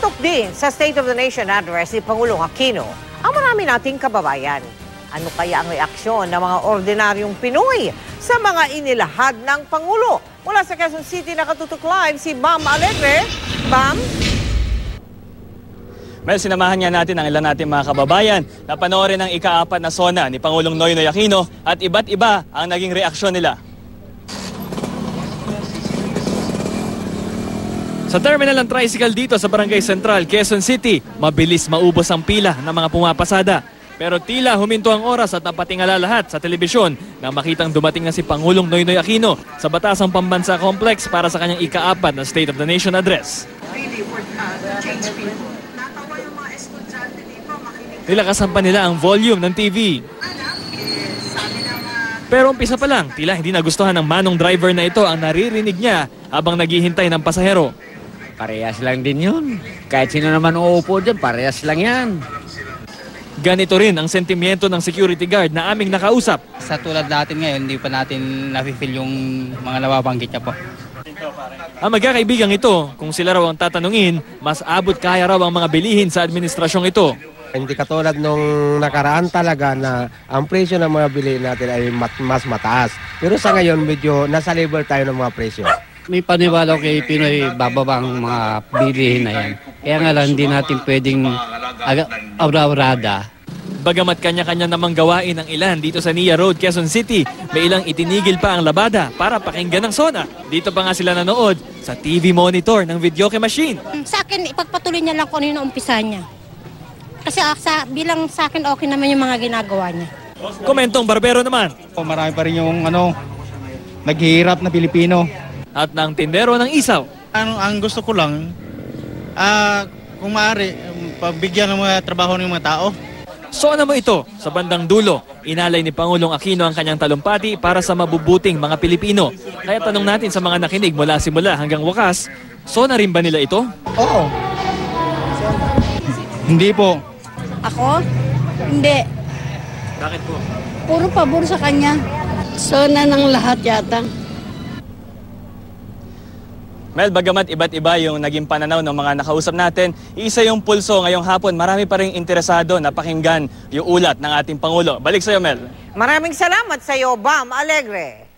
Tumatok din sa State of the Nation address ni Pangulong Aquino ang marami nating kababayan. Ano kaya ang reaksyon ng mga ordinaryong Pinoy sa mga inilahad ng Pangulo? Mula sa Quezon City, nakatutok live si Bam Alegre. Bam? Well, sinamahan nga natin ang ilan natin mga kababayan na panoorin ang ika-4 na SONA ni Pangulong Noynoy Aquino at iba't iba ang naging reaksyon nila. Sa terminal ng tricycle dito sa Barangay Central, Quezon City, mabilis maubos ang pila ng mga pumapasada. Pero tila huminto ang oras at napatingala lahat sa telebisyon nang makitang dumating na si Pangulong Noynoy Aquino sa Batasang Pambansa Complex para sa kanyang ika-4 na State of the Nation address. Nilakasan pa nila ang volume ng TV. Pero umpisa pa lang, tila hindi nagustuhan ng manong driver na ito ang naririnig niya habang naghihintay ng pasahero. Parehas lang din yun. Kahit sino naman uupo dyan, parehas lang yan. Ganito rin ang sentimiento ng security guard na aming nakausap. Sa tulad natin ngayon, hindi pa natin nafe-feel yung mga nababanggit niya po. Ang magkakaibigang ito, kung sila raw ang tatanungin, mas abot kaya raw ang mga bilihin sa administrasyong ito. Hindi katulad nung nakaraan talaga na ang presyo ng mga bilihin natin ay mas mataas. Pero sa ngayon, medyo nasa level tayo ng mga presyo. May paniwala kay Pinoy bababa ang mga bilihin na yan. Kaya nga lang hindi natin pwedeng aura-urada. Bagamat kanya-kanya namang gawain ang ilan dito sa Nia Road, Quezon City, may ilang itinigil pa ang labada para pakinggan ng SONA. Dito pa nga sila nanood sa TV monitor ng videoke machine. Sa akin, ipagpatuloy niya lang kung ano yung umpisa niya. Kasi bilang sa akin, okay naman yung mga ginagawa niya. Komentong barbero naman. Marami pa rin yung naghihirap na Pilipino. At ng tindero ng isaw. Ang gusto ko lang, kung maaari, pagbigyan ng mga trabaho ng mga tao. SONA mo ito, sa bandang dulo, inalay ni Pangulong Aquino ang kanyang talumpati para sa mabubuting mga Pilipino. Kaya tanong natin sa mga nakinig mula simula hanggang wakas, SONA rin ba nila ito? Oo. Hindi po. Ako? Hindi. Bakit po? Puro pabor sa kanya. SONA ng lahat yata. Mel, bagamat iba't iba yung naging pananaw ng mga nakausap natin, isa yung pulso ngayong hapon. Marami pa rin interesado na pakinggan yung ulat ng ating Pangulo. Balik sa'yo, Mel. Maraming salamat sa iyo, Bam Alegre.